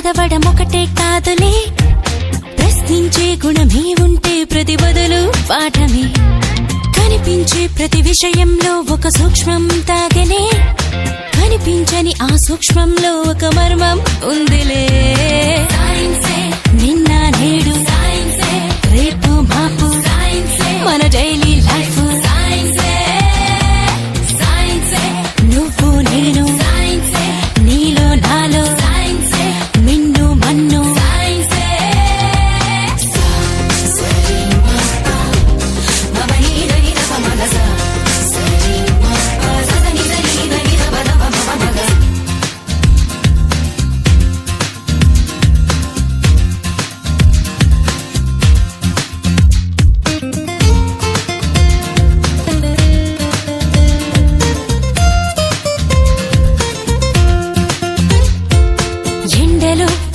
చదవడం ఒకటే కాదులే, ప్రశ్నించే గుణమే ఉంటే ప్రతి బదులు పాఠమే. కనిపించే ప్రతి విషయంలో ఒక సూక్ష్మం తాగలే, కనిపించని ఆ సూక్ష్మంలో ఒక మర్మం ఉందిలే. నిన్న నేడు రేపు మాపు మన డైలీ లైఫ్. నువ్వు నేను నీలో నాలో మిన్ను మన్ను.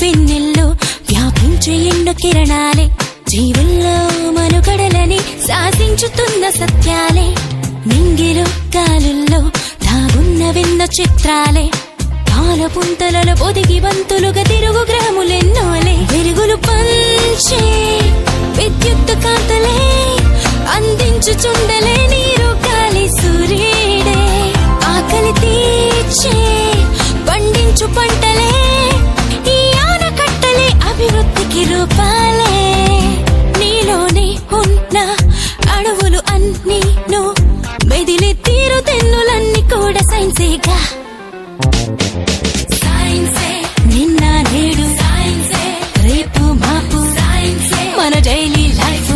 పిన్నెల్లో వ్యాపించే ఎండు కిరణాలే, జీవుల్లో మనుగడలని శాసించుతున్న సత్యాలే. నింగిలో గాలుల్లో దాగున్న విన్న చిత్రాలే, పాలపుంతలలో పొదిగి బంతులుగా తిరుగు గ్రాములెన్నోలే. వెలుగులు పంచే విద్యుత్ కాంతలే, అందించుచుండలే నీరు గాలి సూర్యుడే. ఆకలి తీర్చే పండించు పంటలే, అభివృద్ధికి రూపాలే. నీలోనే ఉన్న అడవులు అన్నీ మెదిలి తీరు తెన్నులన్నీ కూడా సైన్సేగా. నిన్న నేడు రేపు మాపు మన డైలీ లైఫ్.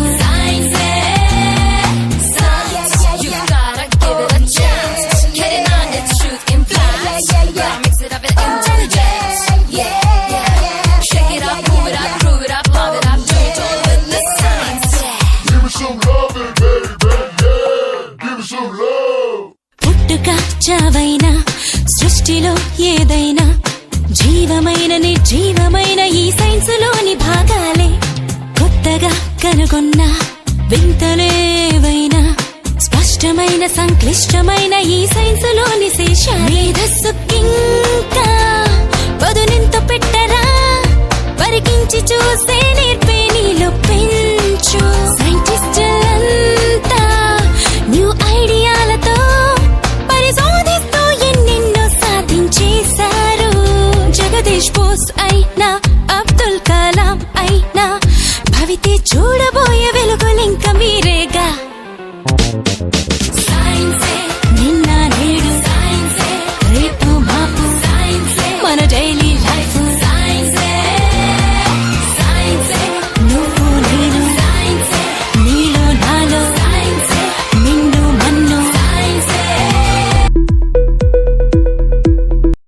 పుట్టుక చావైనా సృష్టిలో ఏదైనా జీవమైన నిర్జీవమైన ఈ సైన్సులోని భాగాలే. కొత్తగా కనుగొన్న వింతలేవైనా స్పష్టమైన సంక్లిష్టమైన ఈ సైన్సులోని శేషాలే. మేధస్సుకింకా పదునెంత పెట్టరా, పరికించి చూసే నేర్పే నీలో పెంచు. సైంటిస్టులంతా న్యూ ఐడియాలతో పరిశోధిస్తూ ఎన్నెన్నో సాధించేశారు. జగదీష్ బోస్ అయిన